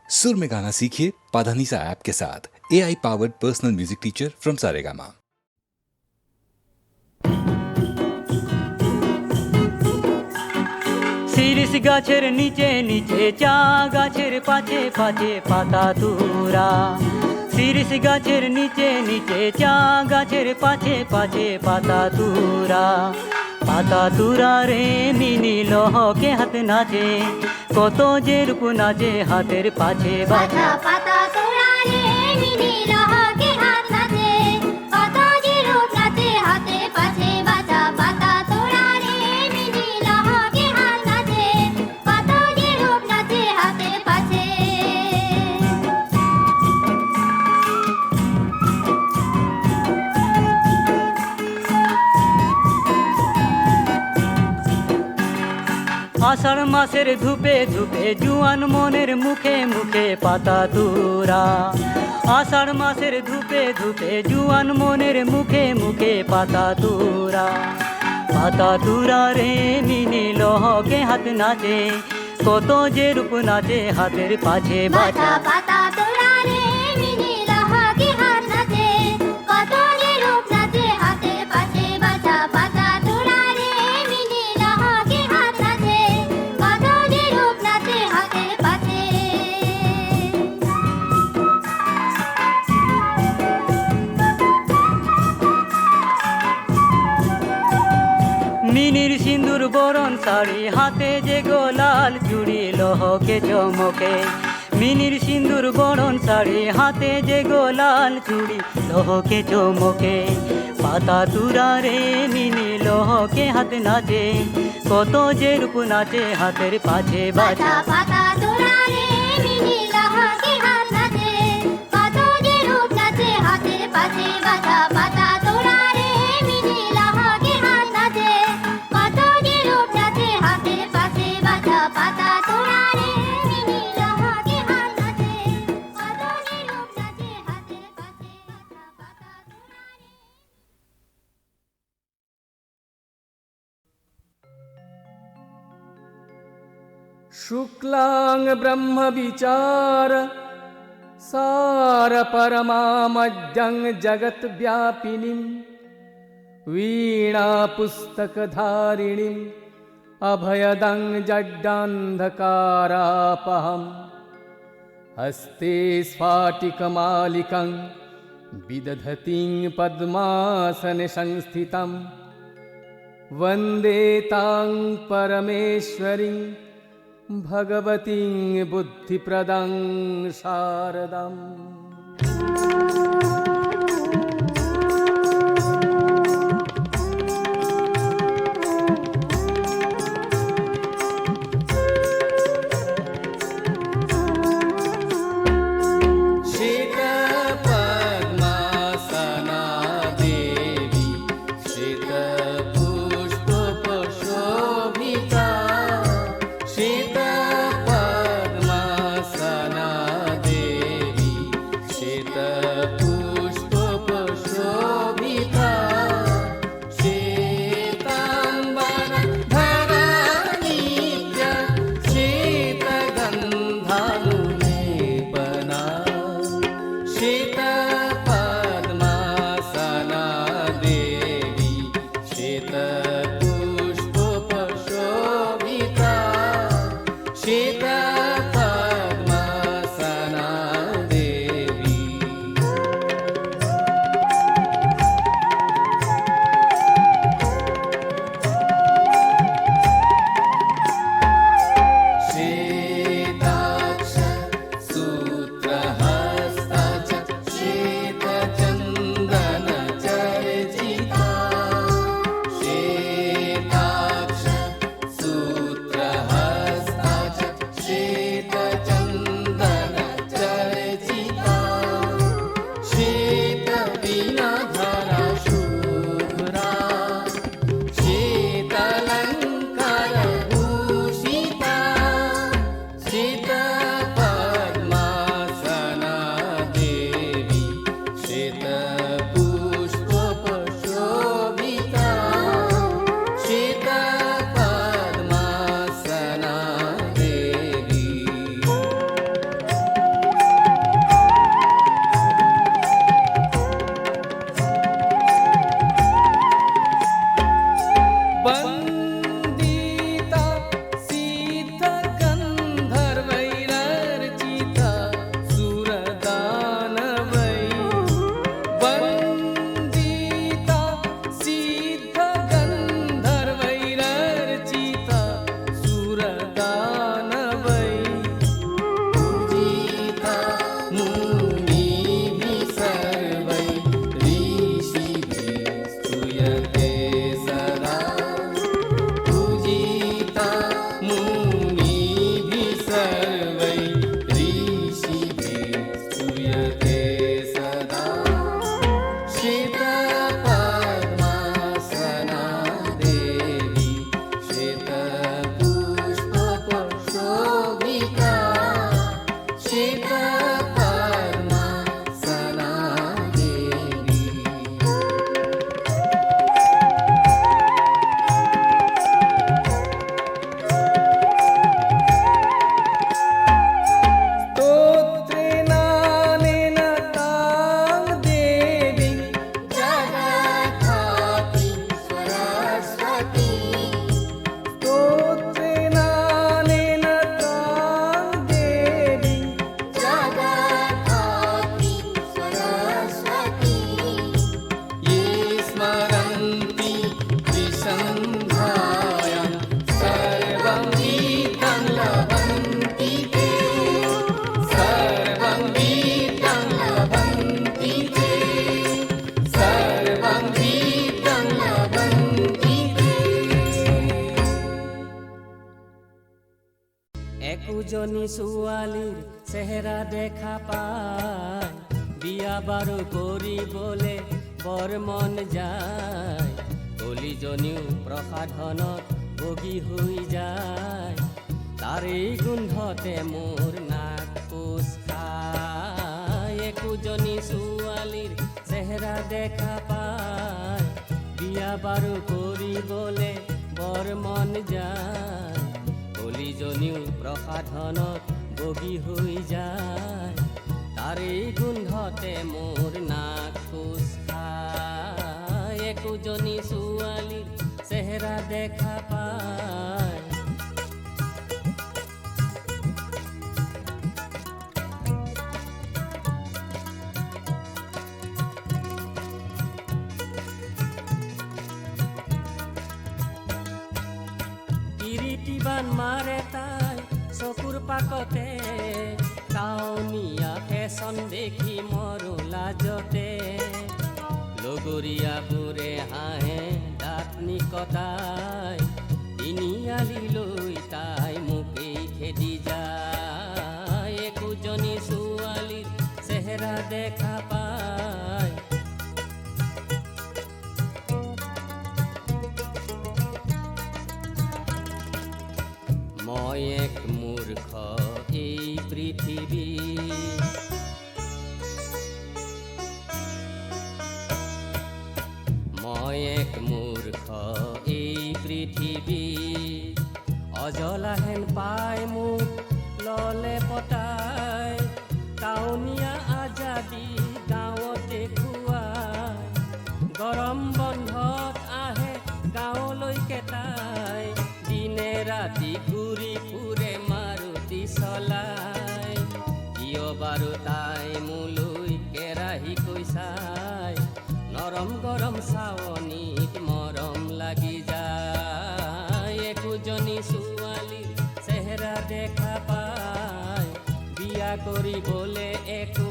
सुर में गाना सीखिए पाधानीसा ऐप के साथ। AI powered personal music teacher from Saregama. শিরিষ গাছের নিচে নিচে চা গাছের পাছে পাছে পাতা তুরা। শিরিষ গাছের নিচে নিচে চা গাছের পাছে পাছে পাতা তুরা। পাতা তুরা রে মিনি লহকে হাত নাচে, কত যে রূপ নাচে হাতের পাছে বাজা। পাতা তোরা রে মিনি লহকে হাত নাচে, কত যে রূপ নাচে হাতের পাছে বাজা। পাতা তোরা রে মিনি লহকে হাত নাচে, কত যে রূপ নাচে হাতের পাছে। আষাঢ় মাসের ধূপে ধূপে জুয়ান মনের মুখে মুখে পাতা তুরা। আষাঢ় মাসের ধূপে ধূপে জুয়ান মনের মুখে মুখে পাতা তুরা। পাতা তুরা রে মিনি লহকে হাত নাচে, কত যে রূপ নাচে হাতের পাছে বাজা। পাতা তোরা রে মিনি লহকে হাত নাচে, কত যে রূপ নাচে হাতের পাছে বাজা। পাতা তোরা রে মিনি লহকে হাত নাচে, কত যে রূপ নাচে হাতের পাছে। মিনির সিন্দুর বরণ শাড়ি, হাতে যে গোলাল চুড়ি লহকে চমকে। মিনির সিন্দুর বরণ শাড়ি, হাতে যে গোলাল চুড়ি লহকে চমকে। পাতা তুরা রে মিনি লহকে হাত নাচে, কত যে রূপ নাচে হাতের পাছে বাজা। পাতা তোরা রে মিনি লহকে হাত নাচে, কত যে রূপ নাচে হাতের পাছে বাজা। পাতা তোরা রে মিনি লহকে হাত নাচে, কত যে রূপ নাচে হাতের পাছে বাজা। পাতা তোরা রে মিনি লহকে হাত নাচে, কত যে রূপ নাচে হাতের পাছে বাজা। পাতা তোরা রে। शुक्लां ब्रह्मविचार सार परमामद्यं जगत्व्यापिनीं वीणापुस्तकधारिणीम् अभयदं जड्डान्धकारापहं हस्ते स्फाटिकमालिकं विदधतीं पद्मासनसंस्थितं वन्दे तां परमेश्वरीं भगवतीं बुद्धिप्रदां शारदाम्। श्वेतपद्मासना देवी श्वेतपुष्पशोभिता। श्वेतपद्मासना देवी चित परमा सना देवी स्तोत्रेणानेन तां देवीं जगत्धात्री सरस्वती स्तोत्रेणानेन तां देवीं जगत्धात्री सरस्वती ये स्मरन्ति त्रिसन्ध्यायां सर्वं गीतं लभन्ति ते सर्वं गीतं लभन्ति ते सर्वं गीतं लभन्ति ते একোজনী ছোৱালীৰ চেহেৰা দেখা পায় বিয়া বাৰু কৰিবলে বৰ মন যায় কলিজনীও প্ৰসাধনত বগী হৈ যায় তাৰেই গোন্ধতে মোৰ নাক কোচ খায় একোজনী ছোৱালীৰ চেহেৰা দেখা পায় বিয়া বাৰু কৰিবলে বৰ মন যায় কলিজনীও প্ৰসাধনত বগী হৈ যায় তাৰেই গোন্ধতে মোৰ নাক কোচ খায় একোজনী ছোৱালীৰ চেহেৰা দেখা পায় কিৰিটিবান মাৰে তাই চকুৰ পাকতে টাউনীয়া ফেশ্বন দেখি মৰো লাজতে লগৰীয়াবোৰে হাঁহে দাঁত নিকটাই তিনিআলিলৈ তাই মোকেই খেদি যায় একোজনী ছোৱালীৰ চেহেৰা দেখা পায় মই এক মূৰ্খ এই পৃথিৱী মই এক মূৰ্খ এই পৃথিৱী অজলাহেন পাই মোক ললে পতাই টাউনীয়া আজাদী গাঁৱতে খুৱাই গৰম বন্ধত আহে গাঁৱলৈকে তাই দিনে ৰাতি ঘূৰি ফুৰে মাৰুতি চলাই কিয় বাৰু তাই মোলৈ কেৰাহী কৈ চাই নৰম গৰম চাৱনীত মৰম লাগি যায় একোজনী ছোৱালীৰ চেহেৰা দেখা পায় বিয়া কৰিবলে একো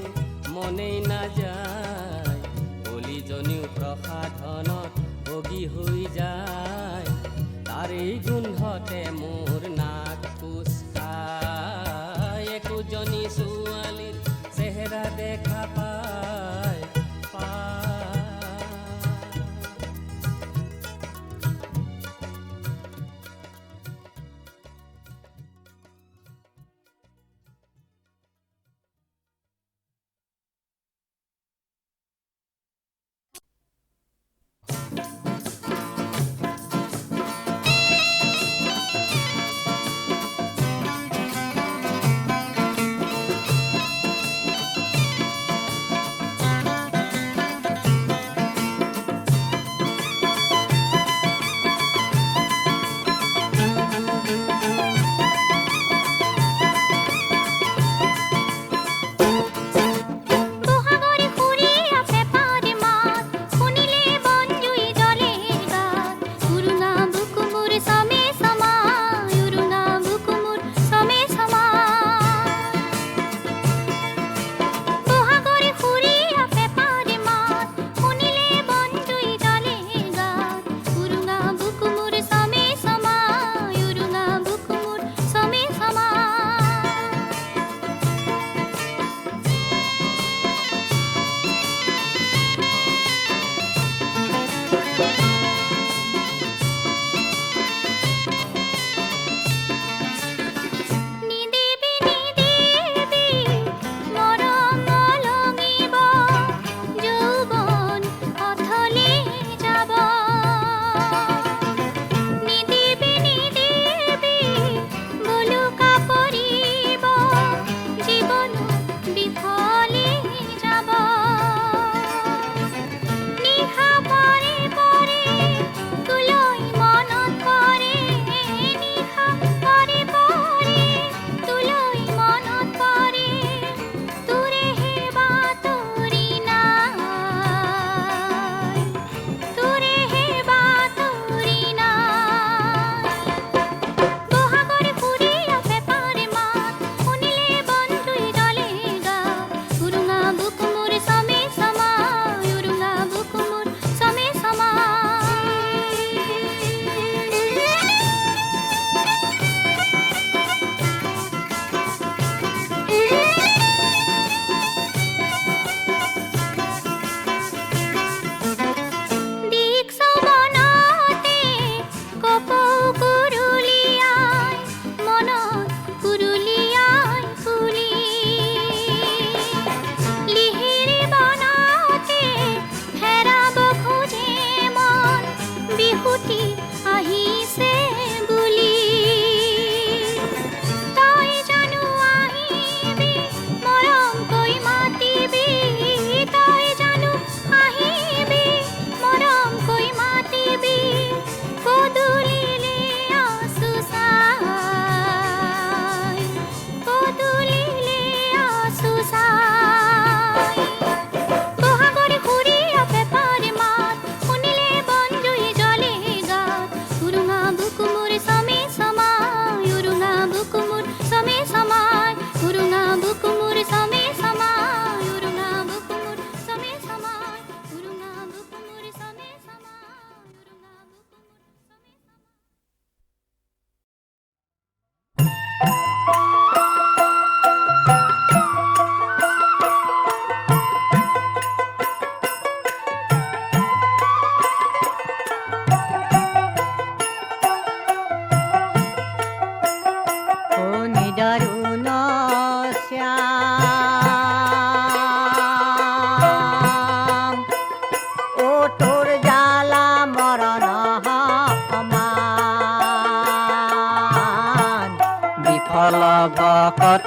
মনেই নাযায় কলিজনীও প্ৰসাধনত বগী হৈ যায় তাৰেই গোন্ধতে মোৰ নাক কোচ খায় একোজনী ছোৱালীৰ চেহেৰা দেখা পায়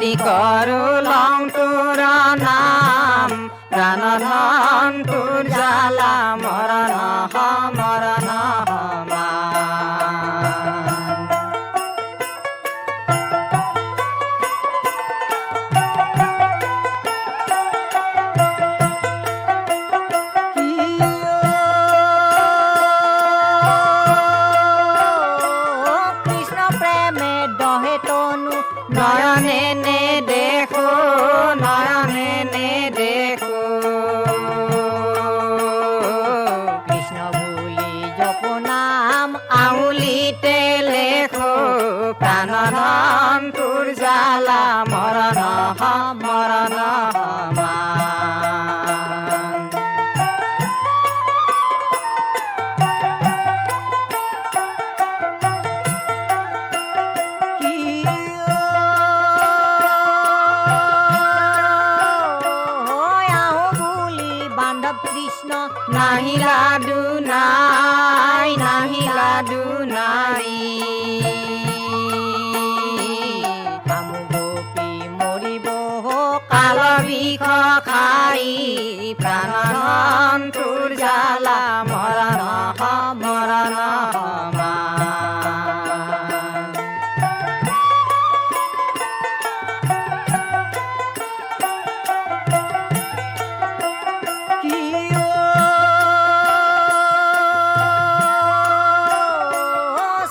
কতি করো লং তোর নাম প্রাণ ধন তোর জ্বালা মরণ মরণ কৃষ্ণ প্রেমে দহে তনু নয়নে নে দেখো নয়নে নে দেখো কৃষ্ণ ভুলি জপ নাম আঙুলিতে লেখো প্রাণ ধন তোর জ্বালা মরণ মরণ কৃষ্ণ নাহি লাডু নাই নাহি লাডু নাই আমু গোপী মরিব কাল বিষ খাই প্রাণ ধন তোর জ্বালা মরণ মরণ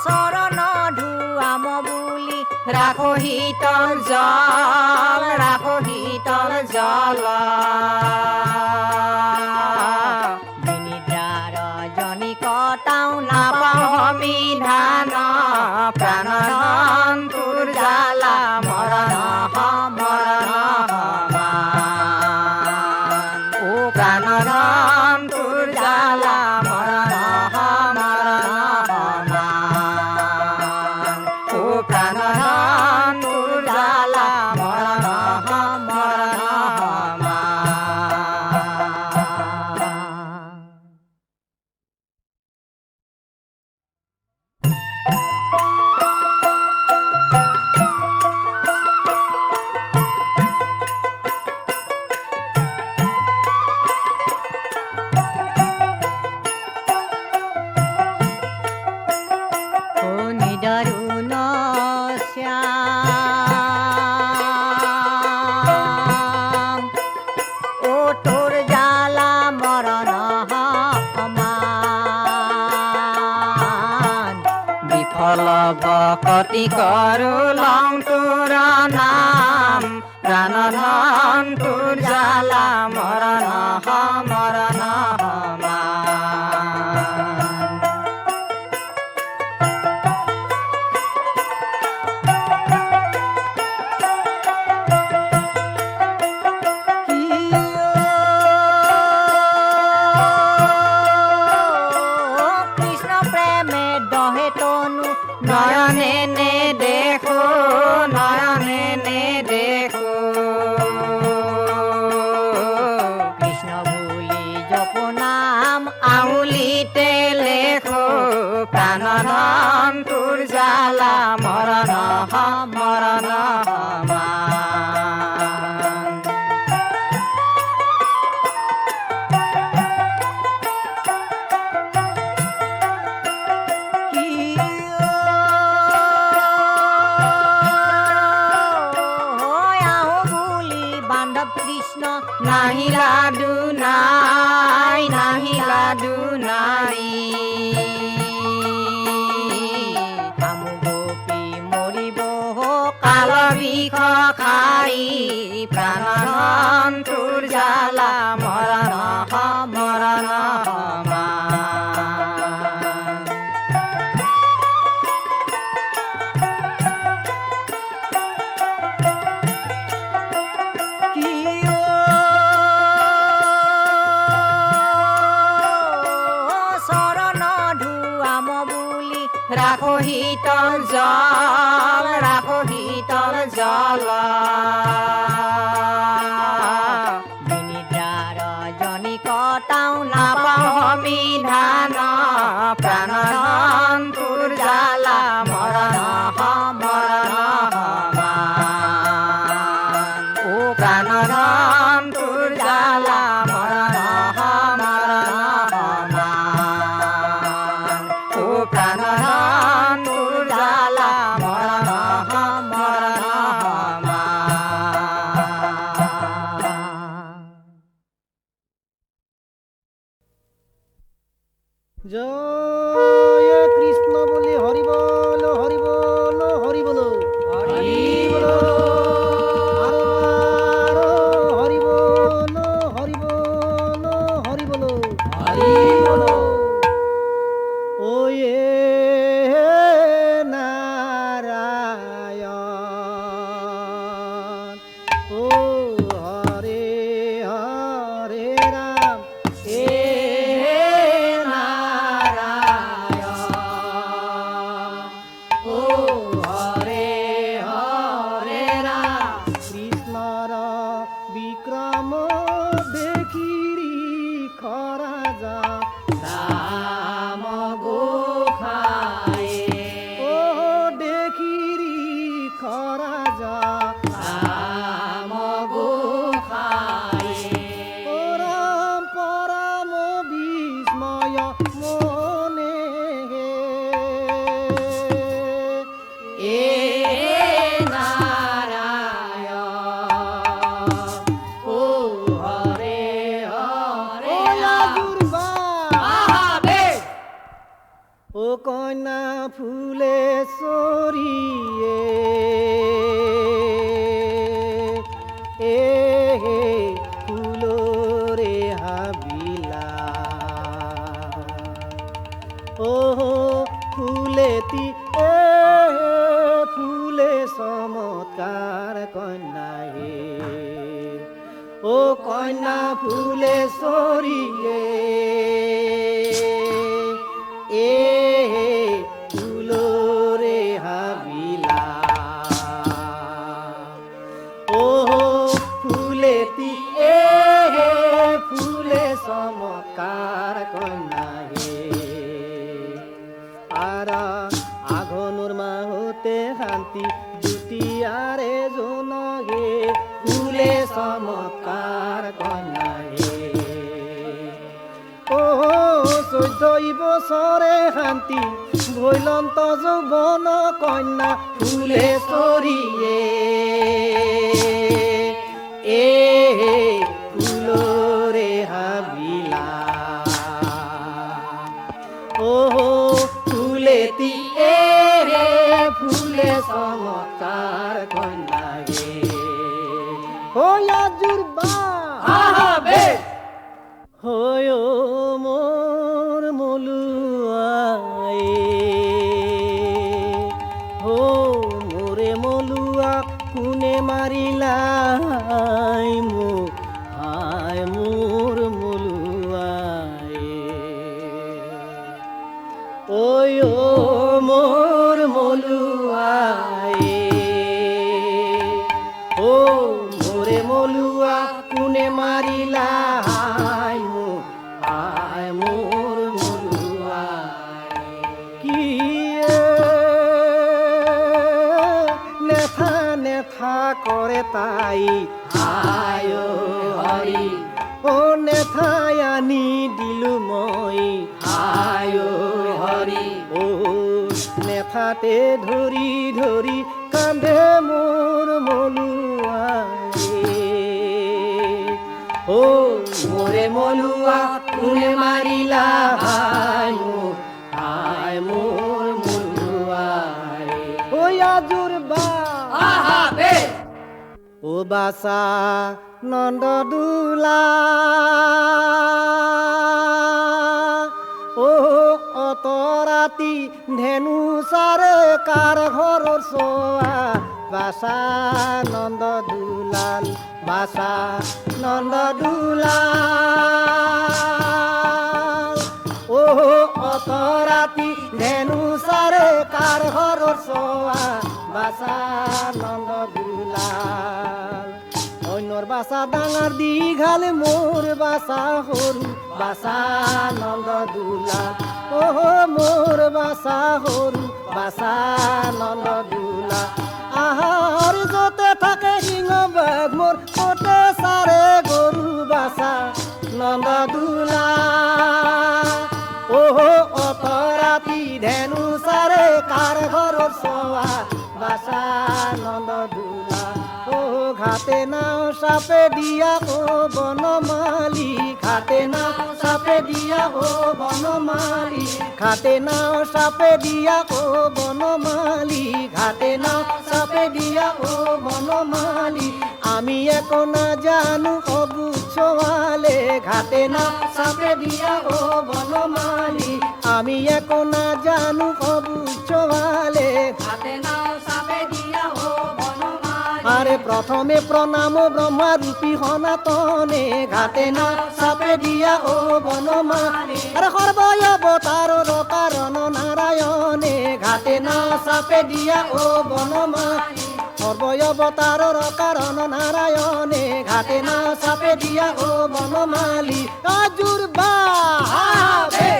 শরণ ধুয়াম বুলি রাখো শীতল জল রাখো শীতল জল বিনিদ্ৰাৰ জনি কটাও নাপাওঁ সমিধান প্রাণ ধন তোর জ্বালা মরণ মরণ ও প্রাণ ধন তোর জ্বালা মরণ মরণ ও প্রাণ ধন তোর জ্বালা মরণ মরণ নিদাৰুণ শ্যাম ও তোৰ জ্বালা মৰণ সমান বিফল বকতি কৰো লং তোৰ নাম প্ৰাণ ধন তোৰ জ্বালা মৰণ মৰণ কৃষ্ণ প্ৰেমে দহে তনু নয়নে নে দেখো নয়নে নে দেখো কৃষ্ণ ভুলি জপ নাম আঙুলিতে লেখো প্রাণ ধন তোর জ্বালা মরণ মরণ কৃষ্ণ নাহি লাডু নাই নাহি লাডু নাই আমু গোপী মরিব কাল বিষ খাই প্রাণ ধন তোর জ্বালা মরণ মরণ শরণ ধুয়াম বুলি রাখো শীতল জল রাখো শীতল জল বিনিদ্ৰাৰ জনি কটাও নাপাওঁ সমিধান প্রাণ ধন তোর জ্বালা মরণ মরণ প্রাণধন তোর জ্বালা মরণ মরণ মান ও প্রাণধন তোর জ্বালা মরণ মরণ মান জয় কৃষ্ণ বলে হরি বল হরি বল হরি বল হরি বল হরি বল হরি বল হরি বল হরি বল ও নারায়ণ ও হরে হরে রাম কৃষ্ণর বিক্রম দেখিরি খরা যা রাম গোখায়ে ও দেখিরি খরা যা রাম গোখায়ে ও রাম পরম বিস্ময় মনে এ ও কন্যা ফুলে সরিয়ে এ হে ফুলরে হাবিলা ও ফুলেতি এ ফুলে চমৎকার কন্যা হে ও কন্যা ফুলে সরিয়ে এ ফুলরে হাবিলা ও ফুলেতি এ ফুলে চমৎকার কন্যা হে আর আঘনুর মাহতে শান্তি দুটিয়ারে জন হে ফুলে চমৎকার কন্যা হে ও 14 বছরে শান্তি ভৈলন্ত যৌবন কন্যা ফুলে চৰিয়ে এ ফুলৰে হাবিলা ও ফুলেতি এ ফুলে চমৎকাৰ কন্যা হে হয়া জুৰবা হয় মোর মলুয়াই হো মোরে মলুয়া কোনে মারিলাই মো হায় মোর মলুয়াই ওই ও মোর মলুয়াই ও মোরে মলুয়া কোনে মারিলাই মো হায় মোর মলুয়াই কি নেথা নেথা করে তাই হায় হরি ও নেথাই আনি দিলু মই হায় হরি ও নেথাতে ধরি ধরি কান্ধে মোর মলুয়াই ও মোরে মলুয়া কোনে মারিলা হায় মোর মলুয়াই ও আজুর বা ও বাসা নন্দ দুলা ও অত রাতি ধেনু সারে কার ঘর সোয়া বাসা নন্দ দুলাল বাসা নন্দ দুলাল ও অত রাতি ধেনু সারে কার ঘর সোয়া বাসা নন্দ দুলাল অন্যর বাসা ডাঙার দীঘাল মোর বাসা সরু বাসা নন্দ দুলাল ও মোর বাসা সরু বাসা নন্দ দুলাল পাহাৰ য'তে থাকে সিংহ বাঘ মোৰ কতে চাৰে গৰু বাছা নন্দদোলা অত ৰাতি ধেনু চাৰে কাৰ ঘৰৰ চোৱা বাছা নন্দদোলা ঘাটে নাও চাপে দিয়া বনমালী ঘাটে নাও চাপে দিয়া বনমালী ঘাটে নাও চাপে দিয়া বনমালী ঘাটে নাও চাপে দিয়া বনমালী আমি একো নাজানো অবুছোৱালে ঘাটে নাও চাপে দিয়া বনমালী আমি একো নাজানো অবুছোৱালে ঘাটে নাও চাপে দিয়া আৰে প্ৰথমে প্ৰণাম ব্ৰহ্মা ৰূপী সনাতনে ঘাটে না চাপে দিয়া বনমালী আৰে সৰ্বয় অবতাৰৰ কাৰণ নাৰায়ণে ঘাটে না চাপে দিয়া বনমালী সৰ্বয় অবতাৰৰ কাৰণ নাৰায়ণে ঘাটে না চাপে দিয়া বনমালী আজুৰ বাহে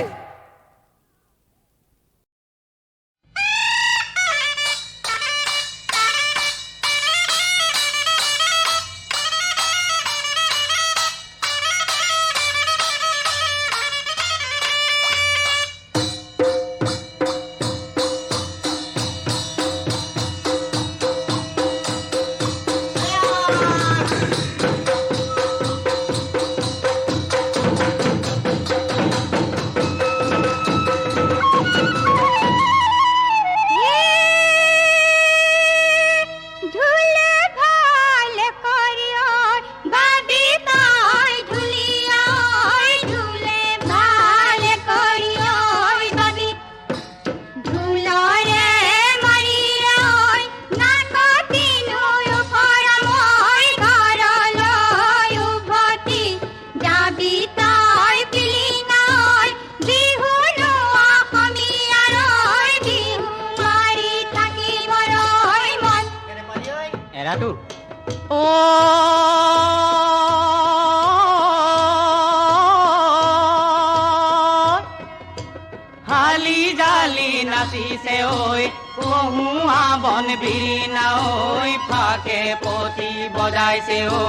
হালি জালি নাচিছে ঐ কহুৱা বন বিৰিণা ঐ ফাকে পতি বজাইছে ঐ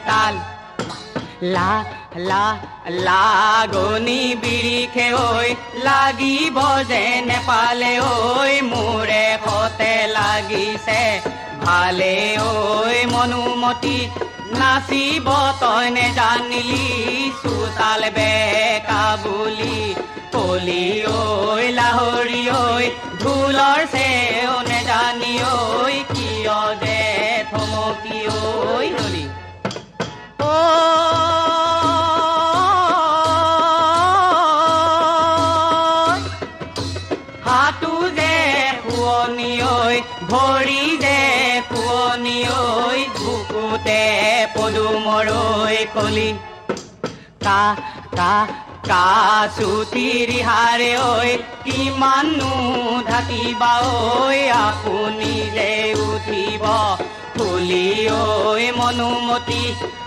তাল লা লা লাগনি বিৰিখে ঐ লাগিব যে নেপালে ঐ মোৰে সতে লাগিছে ভালে ঐ মনুমতি নাচিব তই নেজানিলি চোতাল বেকা বুলি কলি ঐ লাহৰি ঐ ঢোলৰ চেও নেজানি ঐ কিয় যে থমকি ঐ হলি হাতু যে শুৱনি ঐ ভৰি যে শুৱনি ঐ বুকুতে পদুমৰ ঐ কলি কা কা কাচুতি ৰিহাৰে ঐ কিমাননো ঢাকিবা ঐ আপুনি যে উঠিব ফুলি ঐ মনুমতি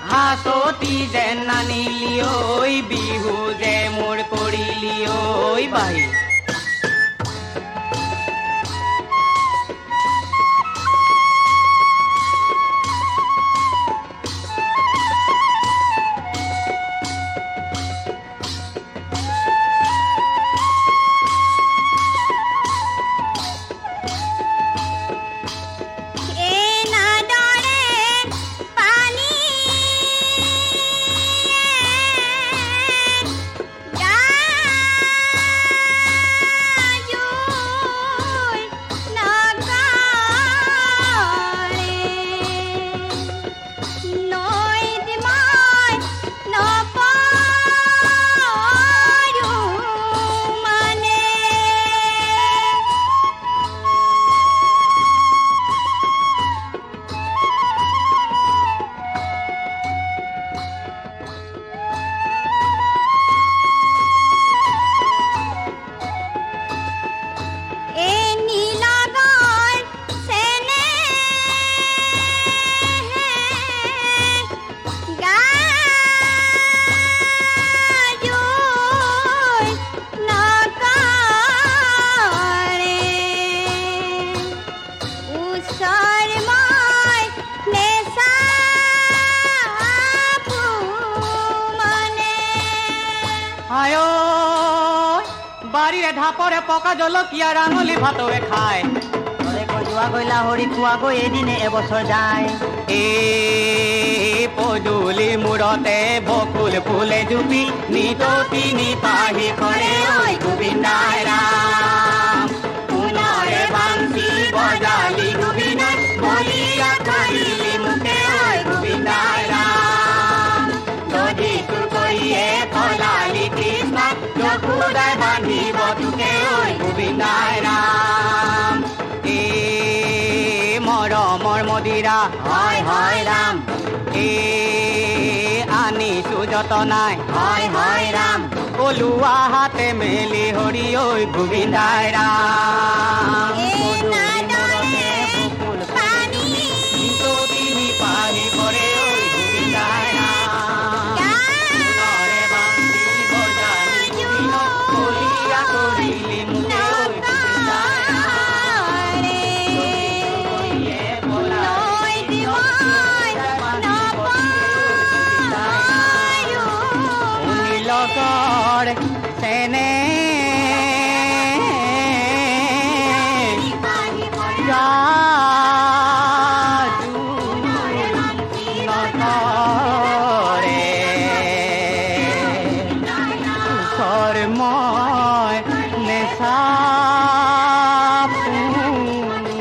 হাততি যে নানিলি ঐ বিহু যে মোৰ কৰিলি ঐ বাই আয় ঐ, বাৰীৰে ঢাপৰে পকা জলকীয়া ৰাঙলী ভাতৰে খায় ঘৰে যোৱা গৈ লাহৰি খোৱা গৈ এদিনে এবছৰ যায় এই পদূলি মূৰতে বকুল ফুলে জুপি নিততি নিপাহি কৰে ঐ গোবিন্দাই ৰাম পুনৰে বাঞ্চি বজালি গোবিন্দাই বলিয়া খাৰিলি মুখে ঐ গোবিন্দাই ৰাম যদি তোৰ কৰিয়ে কলালি কৃষ্ণ যশোদাই বান্ধিব তোকে ঐ গোবিন্দাই ৰাম মৰমৰ মদিৰা হয় হয় ৰাম আনিছো যতনাই হয় হয় ৰাম ওলোৱা হাতে মেলি হৰি ঐ গোবিন্দাই ৰাম তিনি পাহি কৰে ঐ গোবিন্দাই ৰাম পুনৰে বান্ধি বজালি গোবিন্দ বলিয়া কৰিলি মুখে ঐ গোবিন্দাই নীলকৰ চেনে যাদু নকৰে ওচৰ মই নেচাপো মানে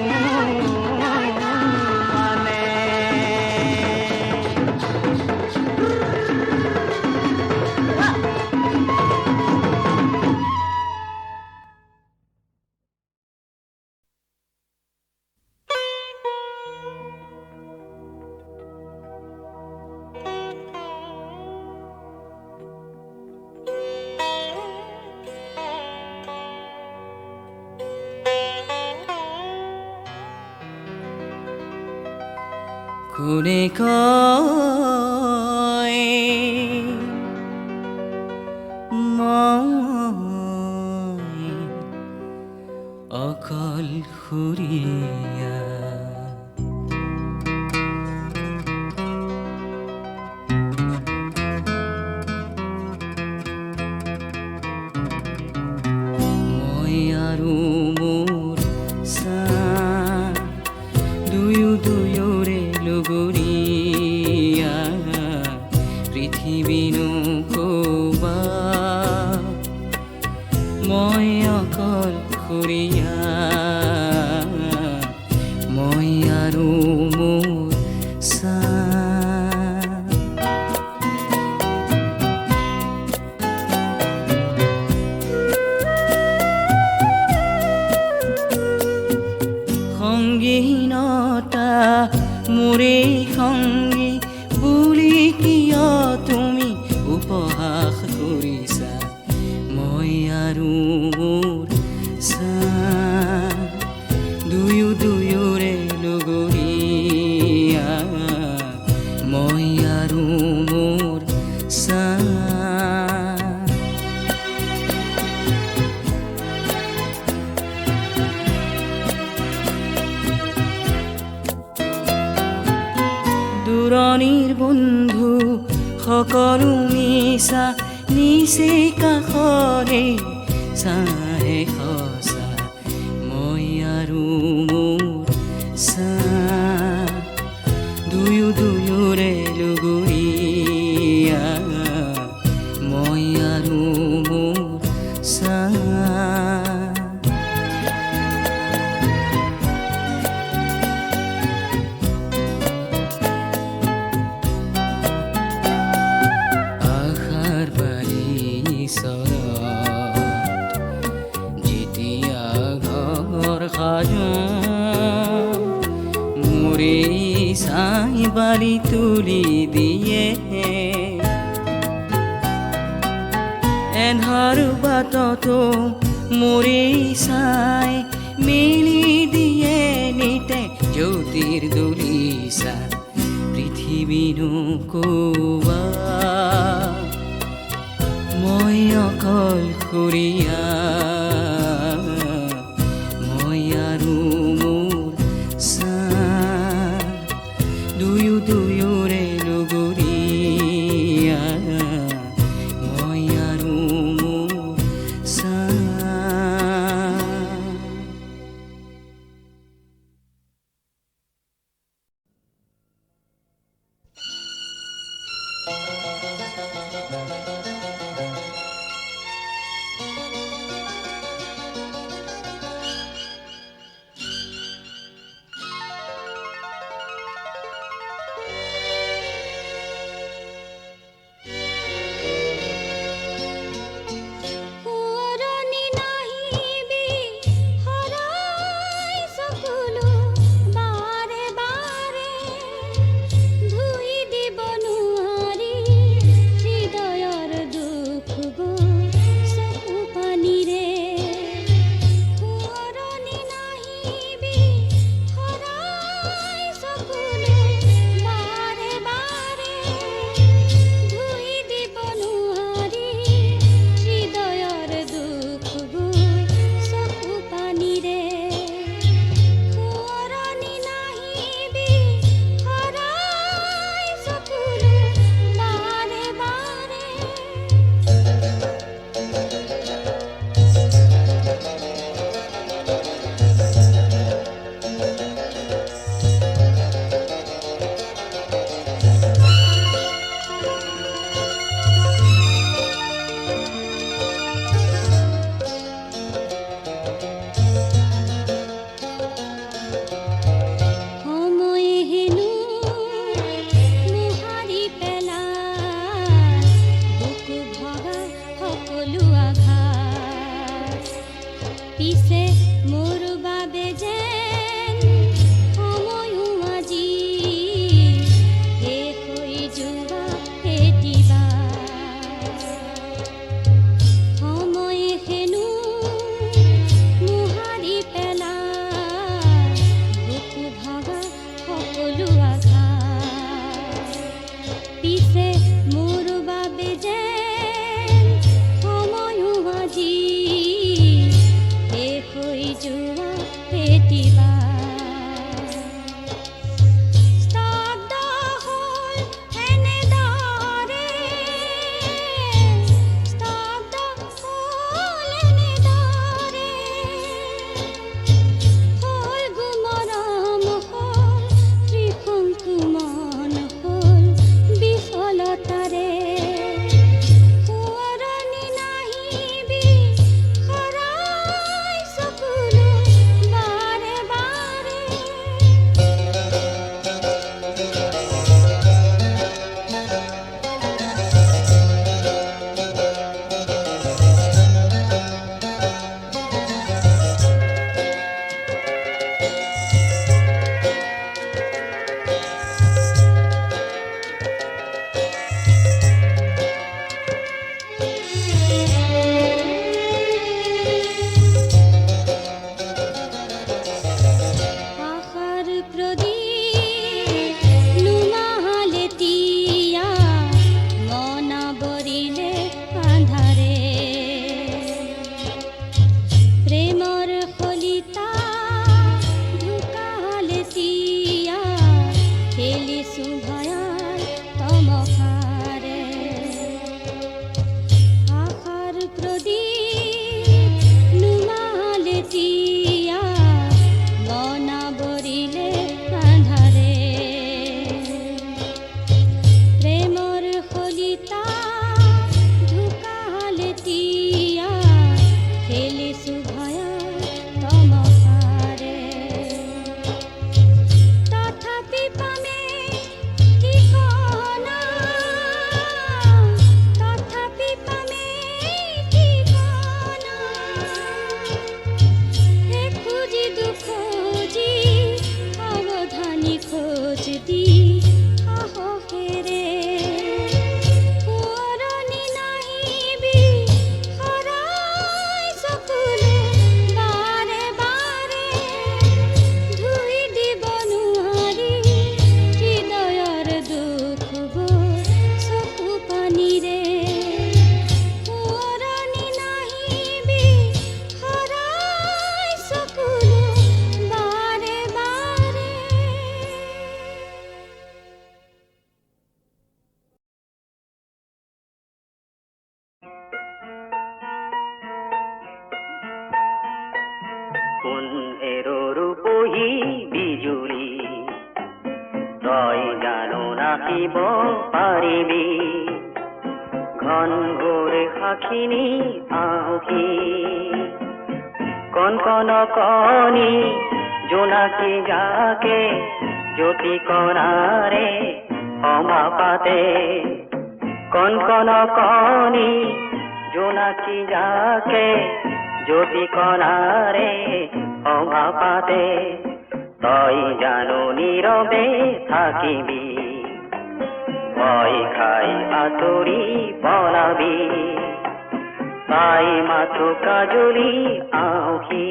কোনে কয় মই অকলশৰীয়া মই আৰু মোৰ চাঁ দুয়োৰে লগৰীয়া পৃথিৱীনো ক'বা মই অকলশৰীয়া মই আৰু মোৰ চাঁ সংগীনতা মোৰে সংগী বুলি কিয় তুমি উপহাস কৰিছা মই আৰু মোৰ চাঁ দুয়োৰে লগৰীয়া মই আৰু মোৰ চাঁ দূৰণিৰ বন্ধু সকলো মিছা নিচে কাষৰে চাহে সঁচা মই আৰু মোৰ চাঁ দুয়োৰে লগৰীয়া মই আৰু মোৰ চাঁ মোৰে চাই বালি তুলি দিয়ে এন্ধাৰ বাটতো মোৰে চাই মেলি দিয়ে নিতে জ্যোতিৰ দলিচা পৃথিৱীনো ক'বা মই অকলশৰীয়া মই আৰু মোৰ চাঁ দুয়োৰে লগৰীয়া মই আৰু পুৰণি নাহিবি হৰাই চকুলো বাৰে বাৰে ধুই দিব নোৱাৰি হৃদয়ৰ দুখবোৰ চকু পানীৰে পুৰণি নাহিবি হৰাই চকুলো বাৰে বাৰে ধুই দিব নোৱাৰি হৃদয়ৰ দুখবোৰ চকু পানীৰে পুৰণি নাহিবি হৰাই চকুলো বাৰে বাৰে সময়ে হেনো মোহাৰি পেলাই বুকু ভগা সকলো আঘাত পিছে মোৰ বাবে যেন সময়ো আজি শেষ হৈ যোৱা এটিবা সময়ে হেনো মোহাৰি পেলাই বুকু ভগা সকলো আঘাত পিছে মোৰ বাবে যেন সময়ো আজি শেষ হৈ যোৱা এটিবা স্তব্ধ হ'ল এনেদৰে স্তব্ধ হ'ল এনেদৰে হ'ল গুমৰম হ'ল ত্ৰিশংকু মন হ'ল বিফলতাৰে পুৰণি নাহিবি হৰাই চকুলো বাৰে বাৰে আশাৰ প্ৰদীপ নুমাহালে তিয়া মন বৰিলে আন্ধাৰে প্ৰেমৰ কলিতা ঢুকালে তিয়া খেলিছো ভয়াল তমসাৰে আশাৰ প্ৰদীপ নুমাহালে তিয়া মন বৰিলে আন্ধাৰে প্ৰেমৰ কলিতা ঢুকালে তিয়া খেলিছো ভয়াল তমসাৰে তথাপি পামে ঠিকনা তথাপি পামে ঠিকনা হে খুঁজি দুখোজি সাৱধানী খোজ দি সাহসেৰে পুৰণি নাহিবি হৰাই চকুলো বাৰে বাৰে ধুই দিব নোৱাৰি হৃদয়ৰ দুখবোৰ চকু পানীৰে পুৰণি নাহিবি হৰাই চকুলো বাৰে বাৰে পোন্ধেৰৰ ৰূপহী বিজুলী তই জানো নাচিব পাৰিবি ঘন ঘোৰ সাখিনি আউসী কণ কণ কণী জোনাকী যাকে জ্যোতি কণাৰে অমা পাতে কণ কণ কণী জোনাকী যাকে জ্যোতি কণাৰে অমা পাতে তই জানো নীৰৱে থাকিবি ভয় খাই আঁতৰি পলাবি তাই মাথো কাজলি আউসী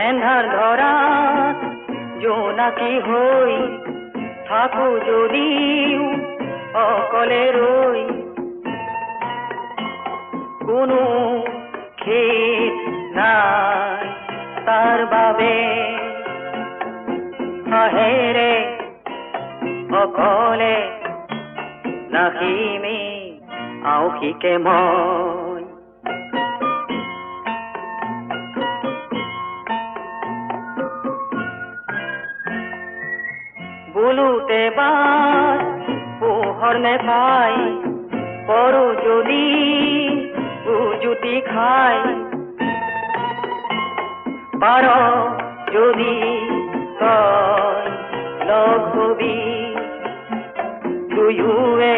এন্ধাৰ ধৰাত জোনাকী হৈ থাকো যদিও অকলে ৰৈ কোনো খেদ নাই তাৰ বাবে হাহেৰে অকলে নাহিমে আউসীকে মই বুলুতে বাস পোহৰ নেপাই পৰো যদি উজুতি খাই পাৰ যদি তই লগ হবি দুয়োৱে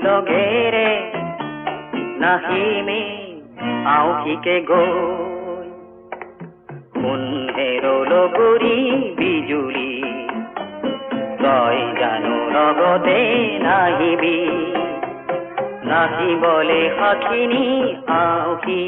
লগেৰে নাহিমে আউসীকে গৈ সোণেৰ লগৰী বিজুলী তই জানো লগতে নাহিবি নাহিবলে সাখিনি আউসী